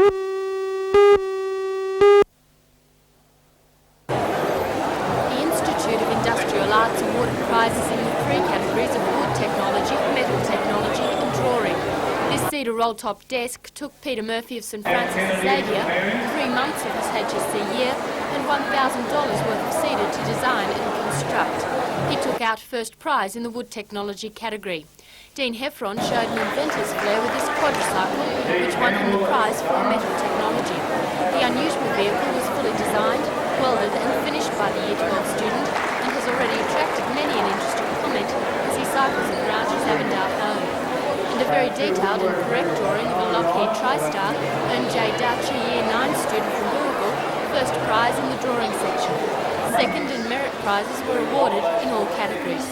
The Institute of Industrial Arts awarded prizes in the three categories of wood technology, metal technology and drawing. This cedar roll-top desk took Peter Murphy of St Francis Xavier 3 months of his HSC year and $1,000 worth of cedar to design and construct. He took out first prize in the wood technology category. Dean Heffron showed an inventor's flair with his quadricycle, which won him the prize for metal technology. The unusual vehicle was fully designed, welded and finished by the Year 12 student and has already attracted many an interested comment as he cycles it around his Avondale home. And a very detailed and correct drawing of a Lockheed TriStar earned Jay Doucher, Year 9 student from Louisville, first prize in the drawing section. Second and merit prizes were awarded in all categories.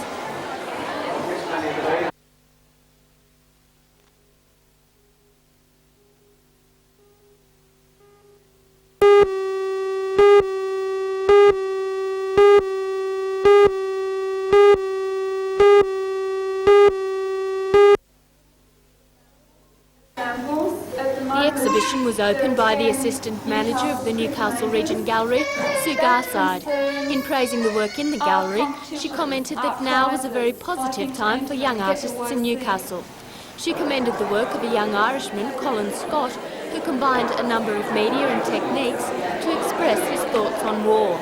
The exhibition was opened by the Assistant Manager of the Newcastle Region Gallery, Sue Garside. In praising the work in the gallery, she commented that now was a very positive time for young artists in Newcastle. She commended the work of a young Irishman, Colin Scott, who combined a number of media and techniques to express his thoughts on war.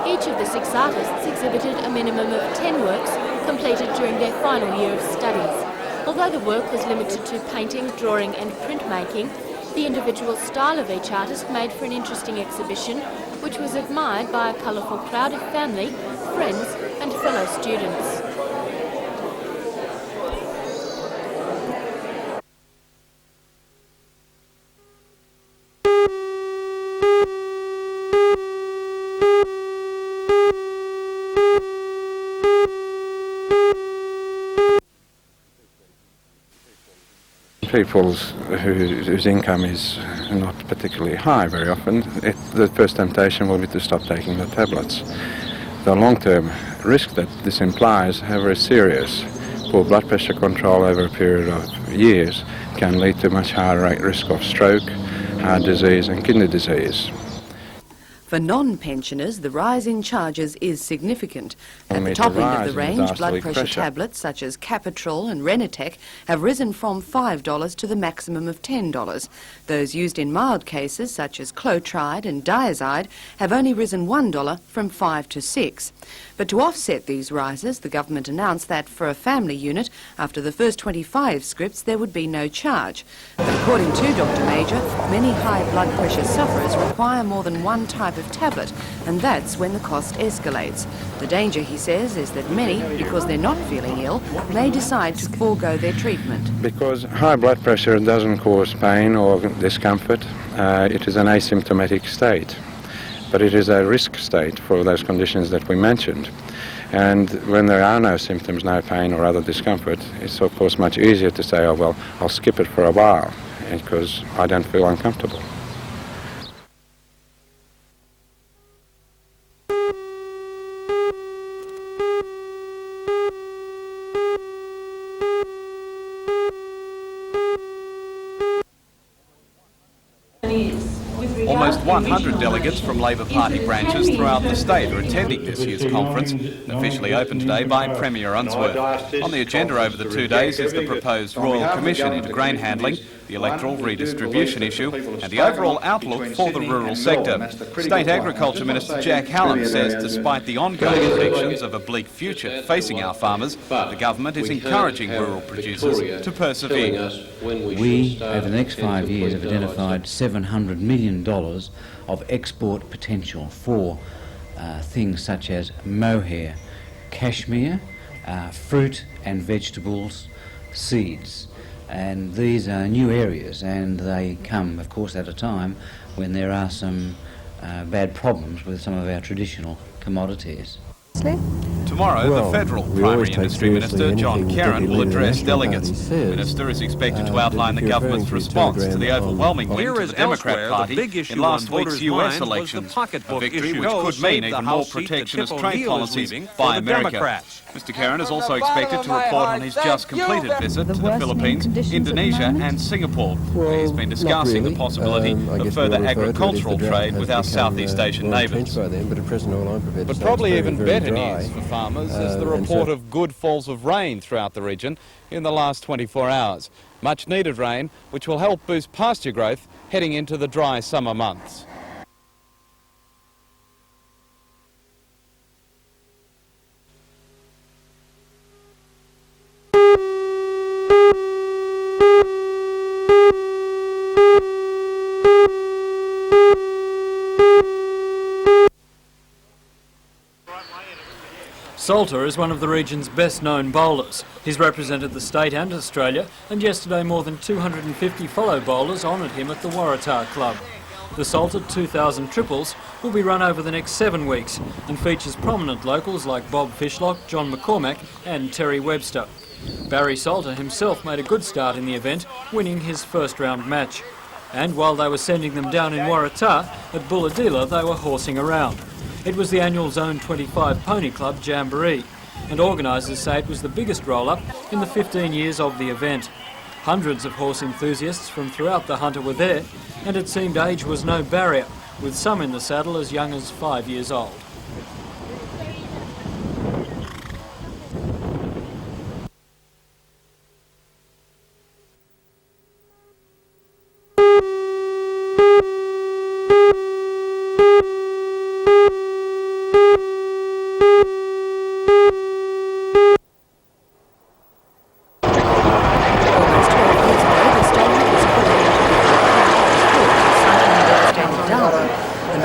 Each of the 6 artists exhibited a minimum of 10 works completed during their final year of studies. Although the work was limited to painting, drawing and printmaking, the individual style of each artist made for an interesting exhibition, which was admired by a colourful crowd of family, friends and fellow students. People whose income is not particularly high very often, the first temptation will be to stop taking the tablets. The long-term risk that this implies are very serious. Poor blood pressure control over a period of years can lead to much higher risk of stroke, heart disease and kidney disease. For non-pensioners, the rise in charges is significant. At the top end of the range, blood pressure tablets such as Capitrol and Renatec have risen from $5 to the maximum of $10. Those used in mild cases such as Clotride and Diazide have only risen $1 from $5 to $6. But to offset these rises, the government announced that for a family unit, after the first 25 scripts, there would be no charge. But according to Dr. Major, many high blood pressure sufferers require more than one type of tablet, and that's when the cost escalates. The danger, he says, is that many, because they're not feeling ill, may decide to forego their treatment. Because high blood pressure doesn't cause pain or discomfort, it is an asymptomatic state. But it is a risk state for those conditions that we mentioned. And when there are no symptoms, no pain or other discomfort, it's of course much easier to say, oh well, I'll skip it for a while because I don't feel uncomfortable. Almost 100 delegates from Labor Party branches throughout the state are attending this year's conference, officially opened today by Premier Unsworth. On the agenda over the 2 days is the proposed Royal Commission into grain handling, the electoral redistribution issue and the overall outlook for the rural sector. State Agriculture Minister Jack Hallam says despite the ongoing predictions of a bleak future facing our farmers, the government is encouraging rural producers to persevere. We, over the next 5 years, have identified $700 million of export potential for things such as mohair, cashmere, fruit and vegetables, seeds. And these are new areas, and they come, of course, at a time when there are some bad problems with some of our traditional commodities. Tomorrow, the Federal Primary Industry Minister, John Kerrin, will address delegates. The Minister is expected to outline the government's response to the overwhelming win to the Democrat Party in last week's US elections, a victory which could mean even more protectionist trade policies by America. Mr Kerrin is also expected to report on his just completed visit to the Philippines, Indonesia and Singapore, where he's been discussing the possibility of further agricultural trade with our Southeast Asian neighbours. But probably even better news for farmers is the report of good falls of rain throughout the region in the last 24 hours. Much needed rain, which will help boost pasture growth heading into the dry summer months. Salter is one of the region's best-known bowlers. He's represented the state and Australia, and yesterday more than 250 follow bowlers honoured him at the Waratah Club. The Salter 2000 triples will be run over the next 7 weeks and features prominent locals like Bob Fishlock, John McCormack and Terry Webster. Barry Salter himself made a good start in the event, winning his first round match. And while they were sending them down in Waratah, at Bulahdelah they were horsing around. It was the annual Zone 25 Pony Club Jamboree, and organisers say it was the biggest roll-up in the 15 years of the event. Hundreds of horse enthusiasts from throughout the Hunter were there, and it seemed age was no barrier, with some in the saddle as young as 5 years old.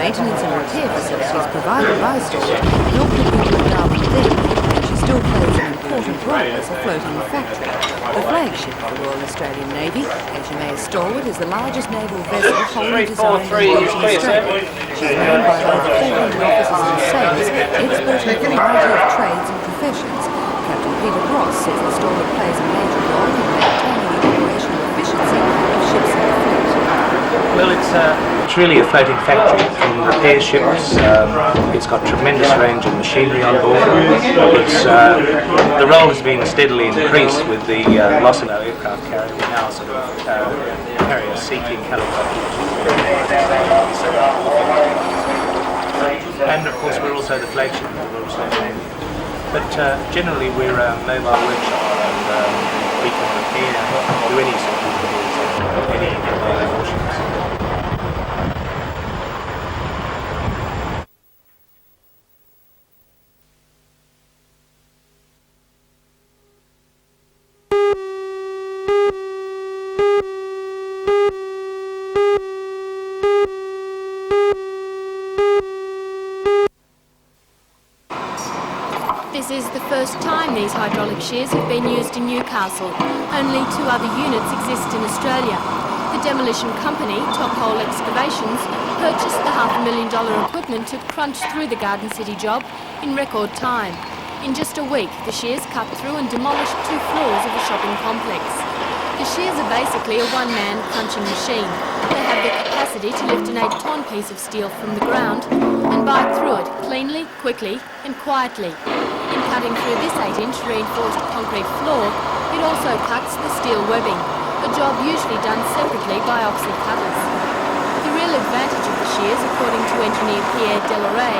Maintenance and repair facilities provided by Strait helped the people of Darwin then, and she still plays an important role as a floating factory. The flagship of the Royal Australian Navy, HMAS Stalwart, is the largest naval vessel wholly designed and built in Australia. She's manned by over 400 officers and sailors, experts in a variety of trades and professions. Captain Peter Ross says the Stalwart plays a major role in maintaining the operational efficiency of ships in the fleet. Well, it's really a floating factory. It can repair ships. It's got tremendous range of machinery on board. The role has been steadily increased with the loss of our aircraft carrier. We now sort of carry a Sea-King helicopter. And of course we're also the flagship of the Royal Australian Navy. But generally we're a mobile workshop and we can repair, do any sort of repairs on any warships. This is the first time these hydraulic shears have been used in Newcastle. Only 2 other units exist in Australia. The demolition company, Top Hole Excavations, purchased the $500,000 equipment to crunch through the Garden City job in record time. In just a week, the shears cut through and demolished 2 floors of a shopping complex. The shears are basically a one-man crunching machine. They have the capacity to lift an 8-ton piece of steel from the ground and bite through it cleanly, quickly and quietly. In cutting through this 8-inch reinforced concrete floor, it also cuts the steel webbing, a job usually done separately by oxy cutters. The real advantage of the shears, according to engineer Pierre Delaray,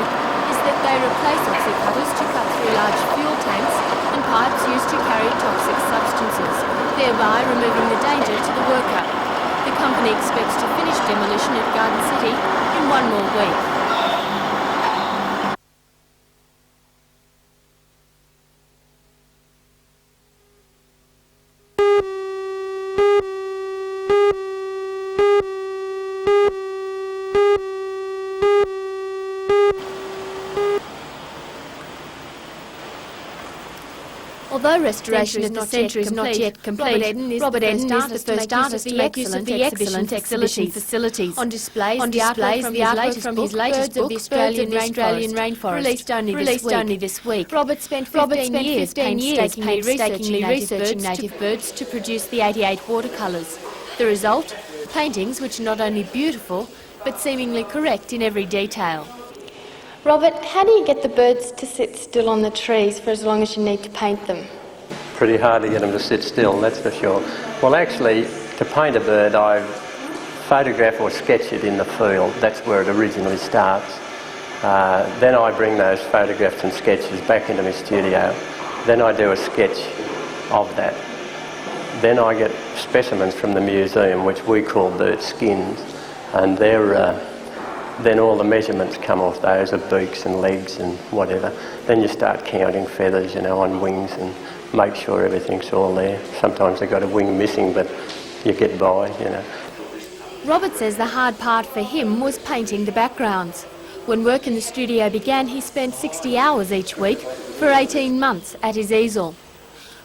is that they replace oxy cutters to cut through large fuel tanks and pipes used to carry toxic substances, thereby removing the danger to the worker. The company expects to finish demolition at Garden City in 1 more week. Although restoration at the centre is not yet complete, Robert Eden is the first artist to make use of the excellent exhibition facilities. On displays the artwork from his latest book, Birds of the Australian Rainforest, released only this week. Robert spent 15 years painstakingly researching native birds to produce the 88 watercolours. The result? Paintings which are not only beautiful, but seemingly correct in every detail. Robert, how do you get the birds to sit still on the trees for as long as you need to paint them? Pretty hard to get them to sit still, that's for sure. Well, actually, to paint a bird, I photograph or sketch it in the field. That's where it originally starts. Then I bring those photographs and sketches back into my studio. Then I do a sketch of that. Then I get specimens from the museum, which we call bird skins, and then all the measurements come off those of beaks and legs and whatever. Then you start counting feathers, on wings and make sure everything's all there. Sometimes they've got a wing missing, but you get by, Robert says the hard part for him was painting the backgrounds. When work in the studio began, he spent 60 hours each week for 18 months at his easel.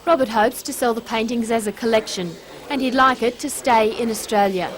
Robert hopes to sell the paintings as a collection, and he'd like it to stay in Australia.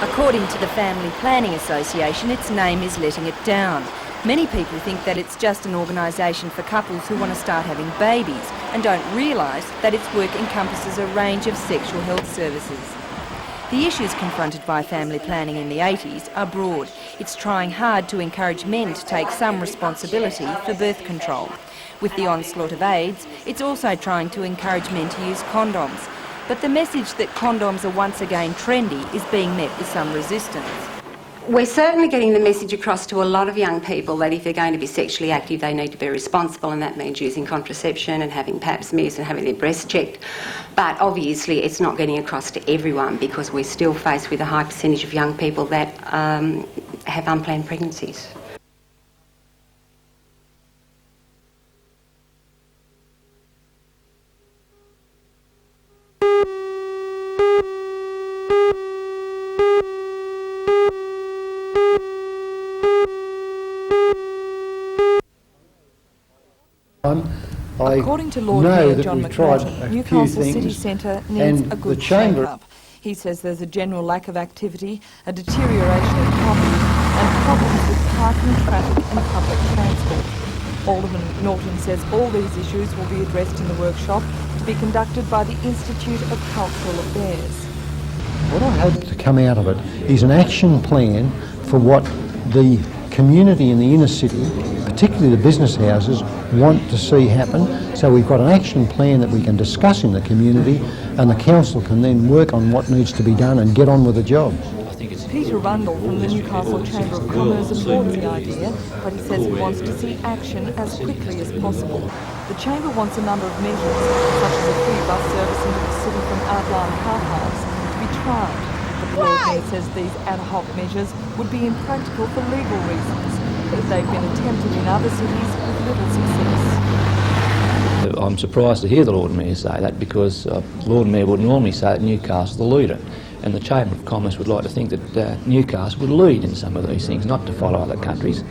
According to the Family Planning Association, its name is letting it down. Many people think that it's just an organisation for couples who want to start having babies and don't realise that its work encompasses a range of sexual health services. The issues confronted by family planning in the 80s are broad. It's trying hard to encourage men to take some responsibility for birth control. With the onslaught of AIDS, it's also trying to encourage men to use condoms. But the message that condoms are once again trendy is being met with some resistance. We're certainly getting the message across to a lot of young people that if they're going to be sexually active, they need to be responsible, and that means using contraception and having pap smears and having their breasts checked. But obviously it's not getting across to everyone because we're still faced with a high percentage of young people that have unplanned pregnancies. According to Lord Mayor John McNaughton, Newcastle City Centre needs a good shake-up. He says there's a general lack of activity, a deterioration of property and problems with parking, traffic and public transport. Alderman McNaughton says all these issues will be addressed in the workshop to be conducted by the Institute of Cultural Affairs. What I hope to come out of it is an action plan for what the community in the inner city, particularly the business houses, want to see happen. So we've got an action plan that we can discuss in the community, and the council can then work on what needs to be done and get on with the job. Peter Rundle from the Newcastle Chamber of Commerce supports the idea, but he says he wants to see action as quickly as possible. The Chamber wants a number of measures, such as a free bus service into the city from outlying car parks, to be tried. The Lord Mayor says these ad hoc measures would be impractical for legal reasons, but they've been attempted in other cities with little success. I'm surprised to hear the Lord Mayor say that, because the Lord Mayor would normally say that Newcastle's the leader, and the Chamber of Commerce would like to think that Newcastle would lead in some of these things, not to follow other countries,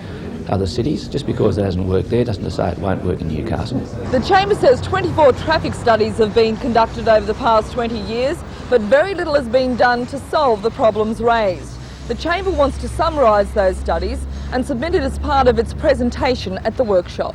other cities. Just because it hasn't worked there doesn't say it won't work in Newcastle. The Chamber says 24 traffic studies have been conducted over the past 20 years, but very little has been done to solve the problems raised. The Chamber wants to summarise those studies and submit it as part of its presentation at the workshop.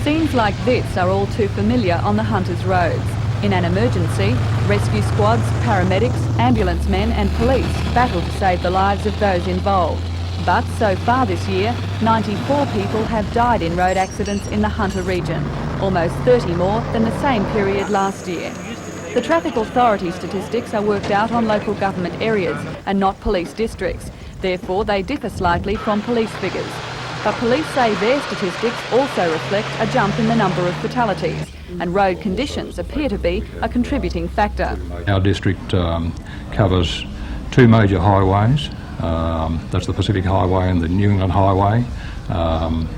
Scenes like this are all too familiar on the Hunters roads. In an emergency, rescue squads, paramedics, ambulance men and police battle to save the lives of those involved. But so far this year, 94 people have died in road accidents in the Hunter region, almost 30 more than the same period last year. The traffic authority statistics are worked out on local government areas and not police districts. Therefore, they differ slightly from police figures. But police say their statistics also reflect a jump in the number of fatalities, and road conditions appear to be a contributing factor. Our district covers two major highways. That's the Pacific Highway and the New England Highway. On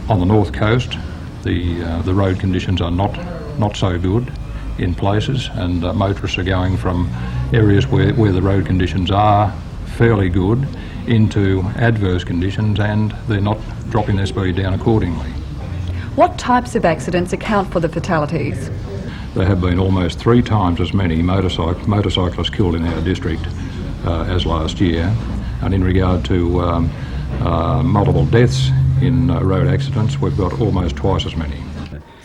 the north coast, the road conditions are not so good in places, and motorists are going from areas where the road conditions are fairly good into adverse conditions, and they're not dropping their speed down accordingly. What types of accidents account for the fatalities? There have been almost 3 times as many motorcyclists killed in our district as last year, and in regard to multiple deaths in road accidents, we've got almost twice as many.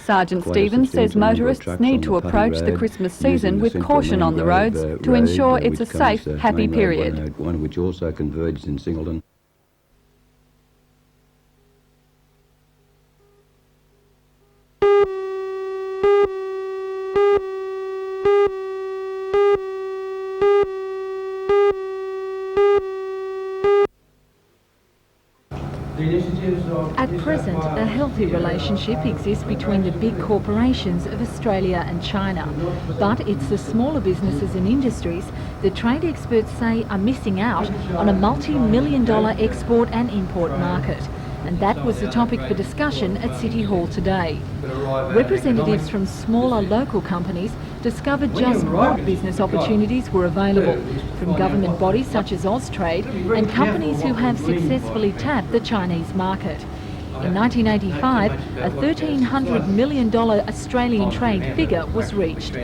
Sergeant Stevens says motorists need to approach the Christmas season with caution on the roads to ensure it's a safe, happy period. One which also converges in Singleton. At present, a healthy relationship exists between the big corporations of Australia and China. But it's the smaller businesses and industries that trade experts say are missing out on a multi-million-dollar export and import market. And that was the topic for discussion at City Hall today. Representatives from smaller local companies discovered just what business opportunities were available from government bodies such as Strait and companies who have successfully tapped the Chinese market. In 1985, a $1,300 million Australian trade figure was reached.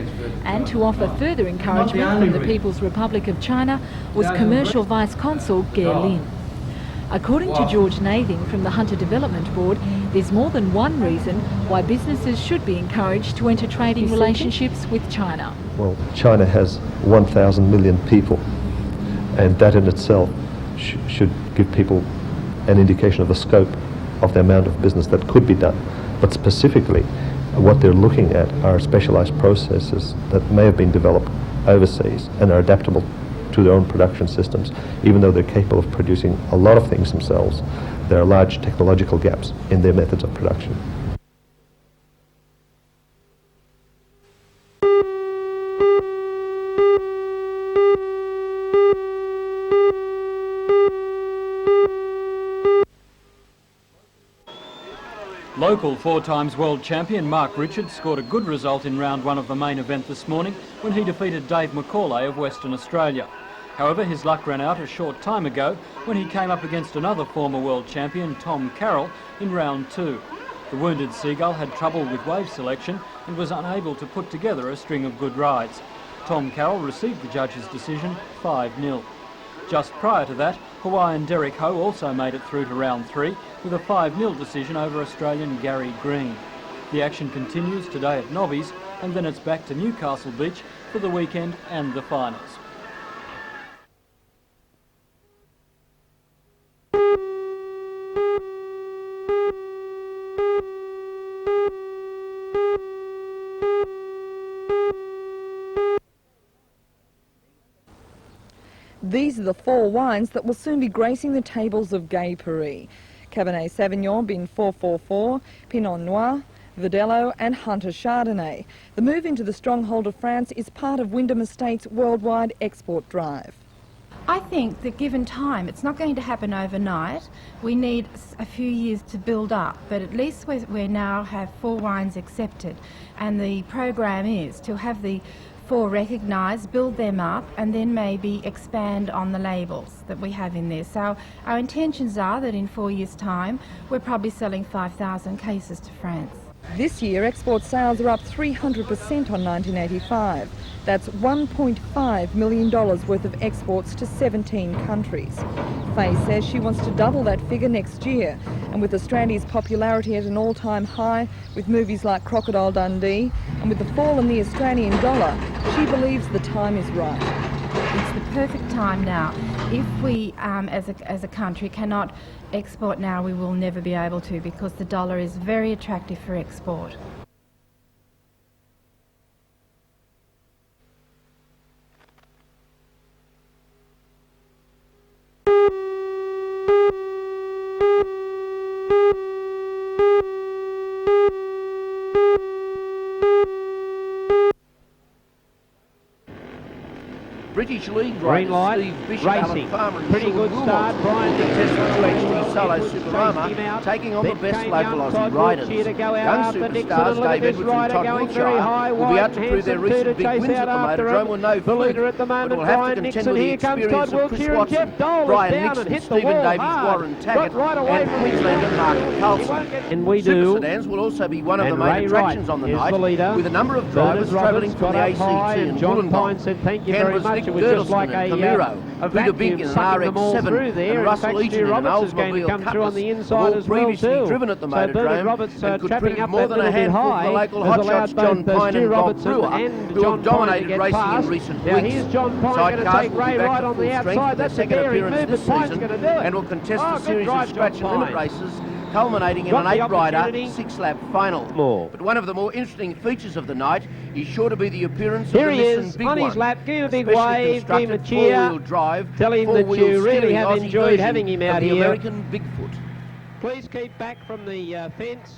And to offer further encouragement from the People's Republic of China was Commercial Vice Consul Ge Lin. According to George Nathing from the Hunter Development Board, there's more than one reason why businesses should be encouraged to enter trading relationships with China. Well, China has 1,000 million people, and that in itself should give people an indication of the scope of the amount of business that could be done. But specifically, what they're looking at are specialised processes that may have been developed overseas and are adaptable to their own production systems. Even though they're capable of producing a lot of things themselves, there are large technological gaps in their methods of production. Local 4-times world champion Mark Richards scored a good result in round 1 of the main event this morning when he defeated Dave McCauley of Western Australia. However, his luck ran out a short time ago when he came up against another former world champion, Tom Carroll, in round 2. The wounded Seagull had trouble with wave selection and was unable to put together a string of good rides. Tom Carroll received the judge's decision 5-0. Just prior to that, Hawaiian Derek Ho also made it through to round 3 with a 5-0 decision over Australian Gary Green. The action continues today at Nobby's, and then it's back to Newcastle Beach for the weekend and the finals. These are the 4 wines that will soon be gracing the tables of Gay Paris. Cabernet Sauvignon bin 444, Pinot Noir, Verdelho and Hunter Chardonnay. The move into the stronghold of France is part of Wyndham Estates' worldwide export drive. I think that given time, it's not going to happen overnight. We need a few years to build up, but at least we now have 4 wines accepted, and the program is to have the 4 recognised, build them up, and then maybe expand on the labels that we have in there. So our intentions are that in 4 years' time, we're probably selling 5,000 cases to France. This year, export sales are up 300% on 1985. That's $1.5 million worth of exports to 17 countries. Faye says she wants to double that figure next year, and with Australia's popularity at an all-time high, with movies like Crocodile Dundee, and with the fall in the Australian dollar, she believes the time is right. It's the perfect time now. If we, as a country, cannot export now, we will never be able to, because the dollar is very attractive for export. British League Green light, Steve Bishop, racing. Alan Farmer and Pretty Sean good Wilmot start. Brian contested to actually Solo Edwards Superama, chased him out. taking on Then the best came local young Aussie Todd riders. Brooks here to go out Young after Nixon, superstars and look at Dave this Edwards and rider Todd going very Wiltshire high. will be out to prove their Handsome too to recent big chase wins at out the after Motordrome him. were no The fluke, leader at the but moment, will have to Brian contend Nixon. with the Here comes experience Todd of Chris Wiltshire, and Watson, Jeff Dole Brian down Nixon, and hit the Stephen wall Davies, hard. Warren Taggart Got right away and from his Queenslander Mark He Carlson. won't get- And we Super do. sedans will also be one of And the main Ray attractions Wright on the is night, the leader. with a number of drivers Bernard travelling Roberts from the got up ACT high, and and John Wollongong. Pine said thank you very Canberra's much. Nick It was just Girdleston like and a Camiro, Buddha vacuum Big in an sucking them all RX-7 through there. and In Russell fact, Stu Egan in an Roberts is going to Oldsmobile come through on the Cutlass, inside all as well previously too. driven at the So Bernard Motordrome Roberts and could trapping prove up more that than a little bit handful for the high local has hotshots allowed John both Pine Stu and Bob Robertson Brewer, and who John have dominated Pine to get racing past. in recent Now weeks. here's John Pine going to Sidecars take will be Ray back right to on full the strength outside. for their That's a second daring appearance move, this but Pine's season going to do it. and will contest Oh, a good series drive, of scratch John and limit Pine. races, culminating in Got an the 8-rider, opportunity. 6-lap final. More. But one of the more interesting features of the night is sure to be the appearance Here of the he Nissan is Big on One, his lap. Give him a big specially wave, give him a constructed cheer. four-wheel drive, Tell him that four-wheel you really steering have Aussie enjoyed version having him of out the here. American Bigfoot. Please keep back from the fence.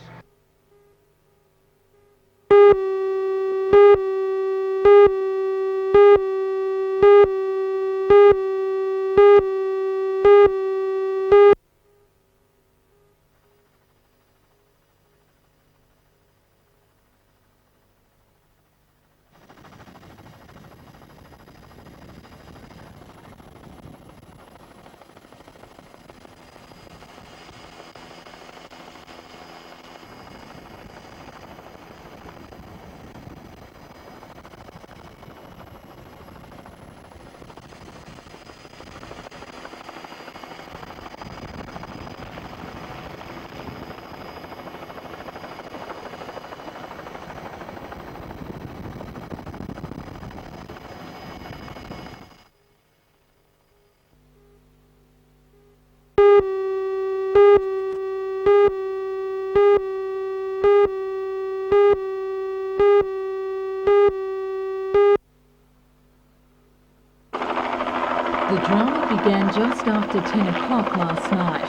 The drama began just after 10 o'clock last night.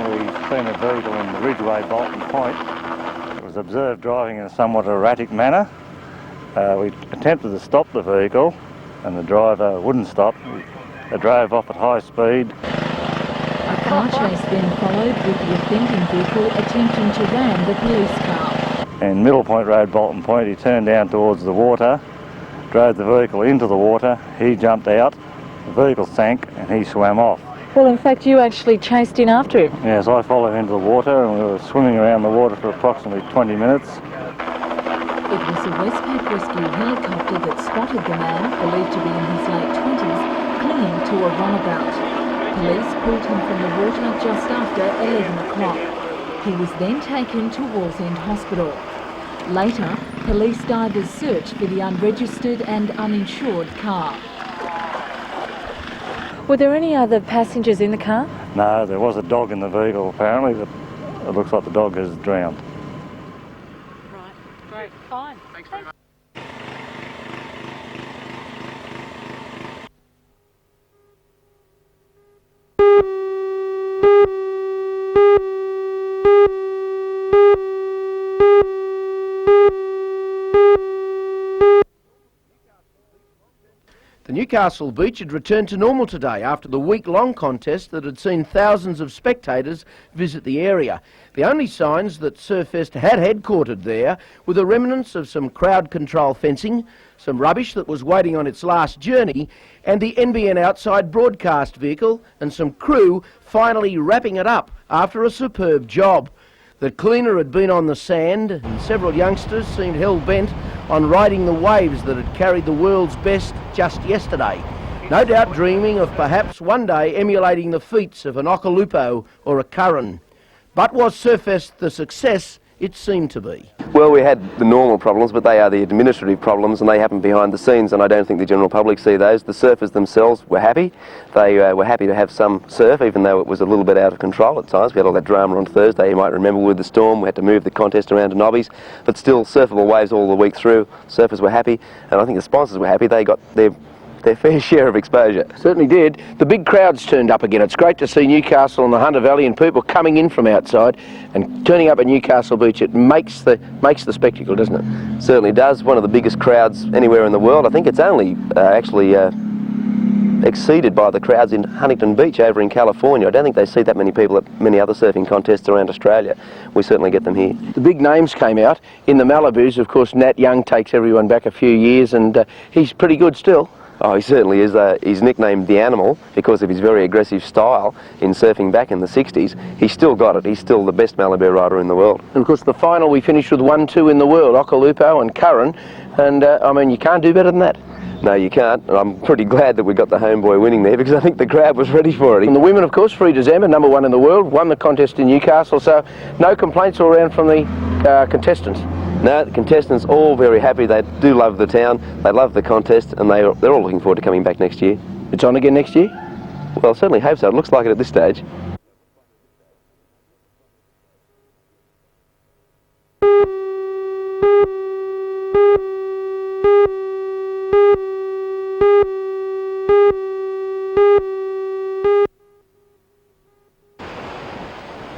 We've seen a vehicle in the Ridgeway Bolton Point. It was observed driving in a somewhat erratic manner. We attempted to stop the vehicle and the driver wouldn't stop. They drove off at high speed. A car chase then followed with the offending vehicle attempting to ram the police car. In Middle Point Road, Bolton Point, he turned down towards the water, drove the vehicle into the water, he jumped out, the vehicle sank and he swam off. Well, in fact, you actually chased in after him. Yes, I followed him into the water and we were swimming around the water for approximately 20 minutes. It was a Westpac rescue helicopter that spotted the man, believed to be in his late 20s, clinging to a runabout. Police pulled him from the water just after 11 o'clock. He was then taken to Wallsend Hospital. Later, police divers searched for the unregistered and uninsured car. Were there any other passengers in the car? No, there was a dog in the vehicle apparently, but it looks like the dog has drowned. Right, great, fine. Thanks very much. The Newcastle beach had returned to normal today after the week-long contest that had seen thousands of spectators visit the area. The only signs that Surfest had headquartered there were the remnants of some crowd control fencing, some rubbish that was waiting on its last journey, and the NBN outside broadcast vehicle and some crew finally wrapping it up after a superb job. The cleaner had been on the sand and several youngsters seemed hell-bent on riding the waves that had carried the world's best just yesterday. No doubt dreaming of perhaps one day emulating the feats of an Okalupo or a Curran. But was Surfest the success it seemed to be? Well, we had the normal problems, but they are the administrative problems and they happen behind the scenes, and I don't think the general public see those. The surfers themselves were happy. They were happy to have some surf, even though it was a little bit out of control at times. We had all that drama on Thursday, you might remember, with the storm. We had to move the contest around to Nobbies, but still surfable waves all the week through. Surfers were happy, and I think the sponsors were happy. They got their fair share of exposure. Certainly did. The big crowds turned up again. It's great to see Newcastle and the Hunter Valley and people coming in from outside and turning up at Newcastle Beach. It makes the spectacle, doesn't it? Certainly does. One of the biggest crowds anywhere in the world. I think it's only actually exceeded by the crowds in Huntington Beach over in California. I don't think they see that many people at many other surfing contests around Australia. We certainly get them here. The big names came out. In the Malibus, of course, Nat Young takes everyone back a few years, and he's pretty good still. Oh, he certainly is. He's nicknamed the Animal because of his very aggressive style in surfing back in the 60s. He's still got it. He's still the best Malibu rider in the world. And of course, the final we finished with 1-2 in the world, Okalupo and Curran, and I mean, you can't do better than that. No, you can't. And I'm pretty glad that we got the homeboy winning there because I think the crowd was ready for it. And the women, of course, Frida Zamba, #1 in the world, won the contest in Newcastle, so no complaints all around from the contestants. No, the contestants all very happy. They do love the town, they love the contest, and they're all looking forward to coming back next year. It's on again next year? Well, certainly hope so. It looks like it at this stage.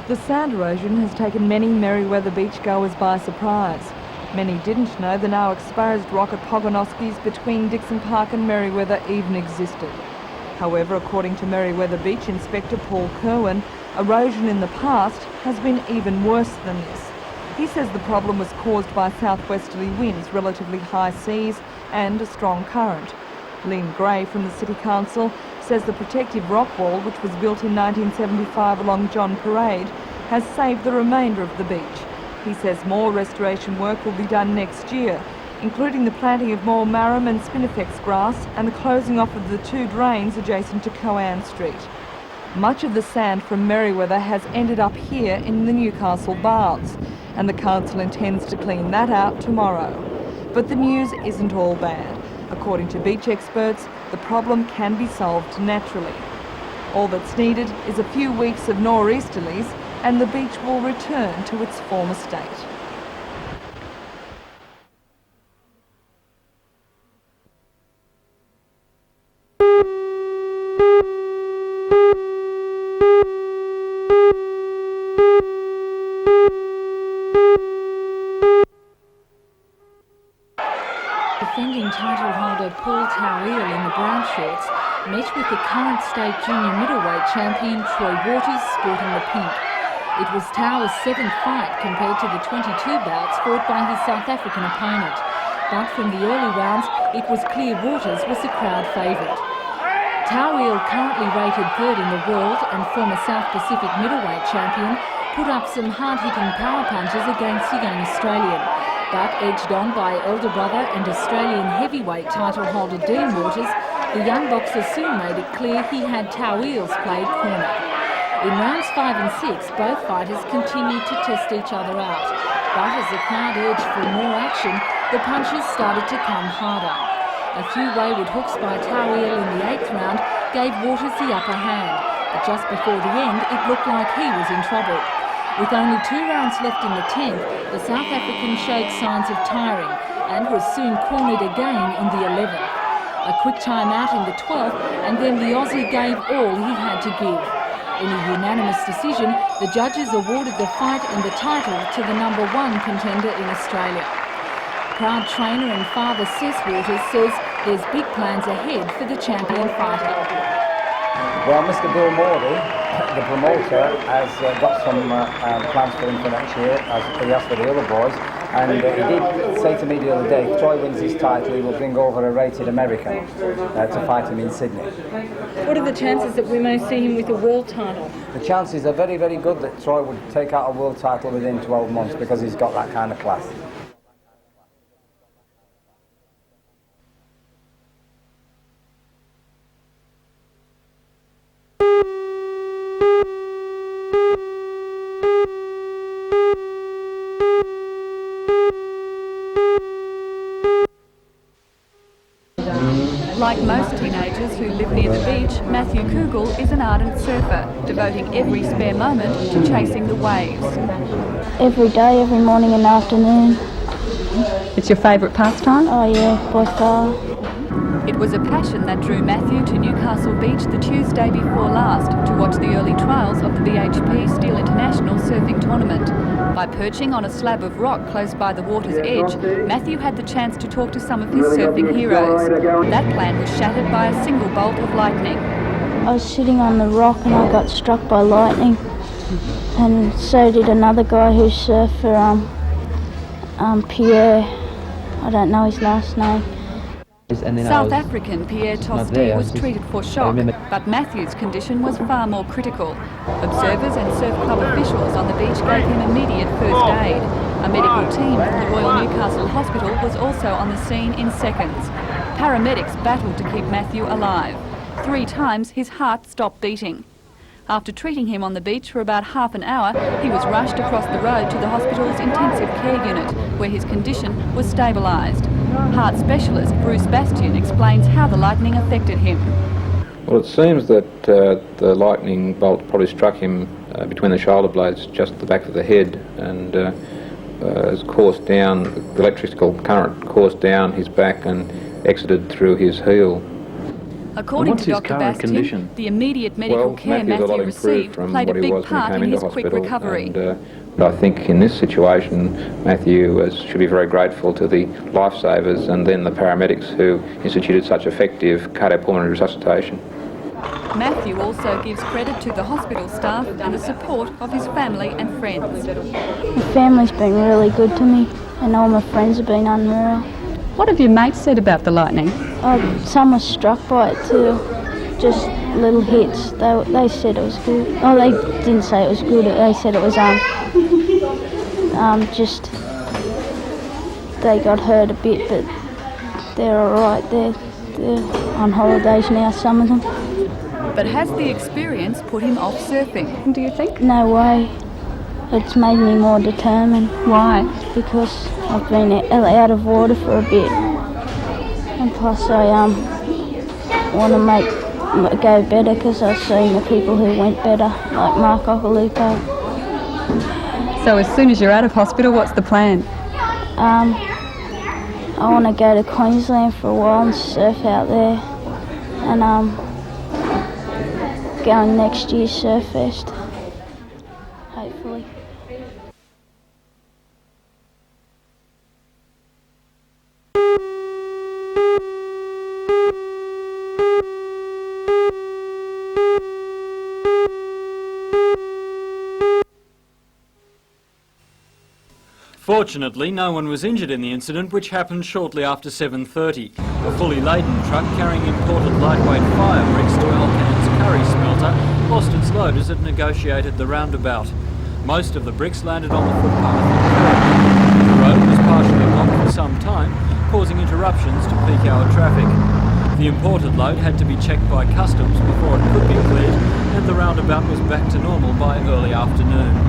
The sand erosion has taken many Merewether beachgoers by surprise. Many didn't know the now exposed rock at Pogonoskis between Dixon Park and Merewether even existed. However, according to Merewether Beach Inspector Paul Kerwin, erosion in the past has been even worse than this. He says the problem was caused by southwesterly winds, relatively high seas and a strong current. Lynn Gray from the City Council says the protective rock wall, which was built in 1975 along John Parade, has saved the remainder of the beach. He says more restoration work will be done next year, including the planting of more marram and spinifex grass and the closing off of the 2 drains adjacent to Coan Street. Much of the sand from Merewether has ended up here in the Newcastle Bards, and the council intends to clean that out tomorrow. But the news isn't all bad. According to beach experts, the problem can be solved naturally. All that's needed is a few weeks of nor'easterlies and the beach will return to its former state. Defending title holder Paul Tauil in the brown shorts met with the current state junior middleweight champion Troy Waters sporting the pink. It was Tauil's 7th fight compared to the 22 bouts fought by his South African opponent. But from the early rounds, it was clear Waters was the crowd favourite. Tauil, currently rated 3rd in the world and former South Pacific middleweight champion, put up some hard-hitting power punches against the young Australian. But edged on by elder brother and Australian heavyweight title holder Dean Waters, the young boxer soon made it clear he had Tauil's played corner. In rounds 5 and 6, both fighters continued to test each other out. But as the crowd urged for more action, the punches started to come harder. A few wayward hooks by Tauil in the 8th round gave Waters the upper hand. But just before the end, it looked like he was in trouble. With only 2 rounds left in the 10th, the South African showed signs of tiring and was soon cornered again in the 11th. A quick time out in the 12th, and then the Aussie gave all he had to give. In a unanimous decision, the judges awarded the fight and the title to the #1 contender in Australia. Proud trainer and father Seth Waters says there's big plans ahead for the champion fighter. Well, Mr. Bill Morley, the promoter, has got some plans for him for next year, as he has for the other boys. And he did say to me the other day, if Troy wins his title, he will bring over a rated American to fight him in Sydney. What are the chances that we may see him with a world title? The chances are very, very good that Troy would take out a world title within 12 months because he's got that kind of class. Like most teenagers who live near the beach, Matthew Kugel is an ardent surfer, devoting every spare moment to chasing the waves. Every day, every morning and afternoon. It's your favourite pastime? Oh yeah, by far. It was a passion that drew Matthew to Newcastle Beach the Tuesday before last to watch the early trials of the BHP Steel International surfing tournament. By perching on a slab of rock close by the water's edge, Matthew had the chance to talk to some of his surfing heroes. That plan was shattered by a single bolt of lightning. I was sitting on the rock and I got struck by lightning, and so did another guy who surfed for Pierre. I don't know his last name. South African Pierre Tosti was treated for shock, but Matthew's condition was far more critical. Observers and surf club officials on the beach gave him immediate first aid. A medical team from the Royal Newcastle Hospital was also on the scene in seconds. Paramedics battled to keep Matthew alive. 3 times his heart stopped beating. After treating him on the beach for about half an hour, he was rushed across the road to the hospital's intensive care unit, where his condition was stabilised. Heart specialist Bruce Bastian explains how the lightning affected him. Well, it seems that the lightning bolt probably struck him between the shoulder blades, just the back of the head, and has coursed down, the electrical current coursed down his back and exited through his heel. According to Dr. Bastian, the immediate medical care Matthew received played a big part in his quick recovery. I think in this situation, Matthew should be very grateful to the lifesavers and then the paramedics who instituted such effective cardiopulmonary resuscitation. Matthew also gives credit to the hospital staff and the support of his family and friends. My family's been really good to me, and all my friends have been unreal. What have your mates said about the lightning? Some were struck by it too, just little hits. They said it was good. Oh, they didn't say it was good. They said it was just they got hurt a bit, but they're all right. They're on holidays now, some of them. But has the experience put him off surfing, do you think? No way. It's made me more determined. Why? Because I've been out of water for a bit, and plus I want to go better, because I've seen the people who went better, like Mark Ocalupo. So as soon as you're out of hospital, what's the plan? I want to go to Queensland for a while and surf out there, and going next year's Surf Fest, hopefully. Fortunately, no one was injured in the incident, which happened shortly after 7:30. A fully laden truck carrying imported lightweight fire bricks to Alcan's curry smelter lost its load as it negotiated the roundabout. Most of the bricks landed on the footpath. The road was partially blocked for some time, causing interruptions to peak hour traffic. The imported load had to be checked by customs before it could be cleared, and the roundabout was back to normal by early afternoon.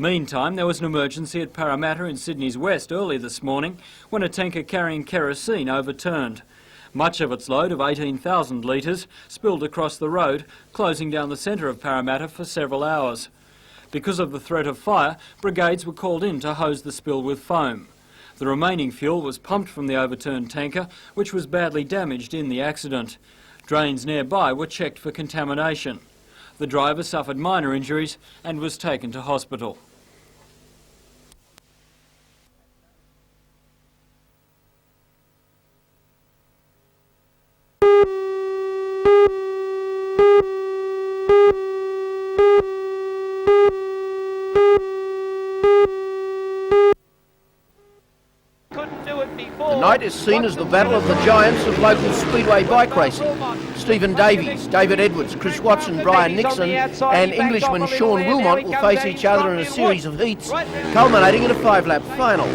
Meantime, there was an emergency at Parramatta in Sydney's west early this morning when a tanker carrying kerosene overturned. Much of its load of 18,000 litres spilled across the road, closing down the centre of Parramatta for several hours. Because of the threat of fire, brigades were called in to hose the spill with foam. The remaining fuel was pumped from the overturned tanker, which was badly damaged in the accident. Drains nearby were checked for contamination. The driver suffered minor injuries and was taken to hospital. The night is seen as the battle of the giants of local speedway bike racing. Stephen Davies, David Edwards, Chris Watson, Brian Nixon and Englishman Sean Wilmot will face each other in a series of heats, culminating in a 5-lap final.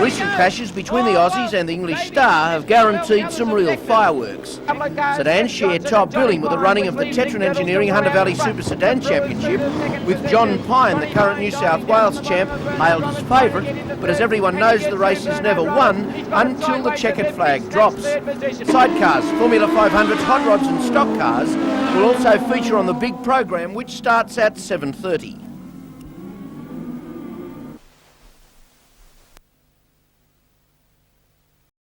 Recent clashes between the Aussies and the English Star have guaranteed some real fireworks. Sedans share top billing with the running of the Tetron Engineering Hunter Valley Super Sedan Championship, with John Pine, the current New South Wales champ, hailed as favourite, but as everyone knows, the race is never won until the checkered flag drops. Sidecars, Formula 500s, hot rods and stock cars will also feature on the big program, which starts at 7:30.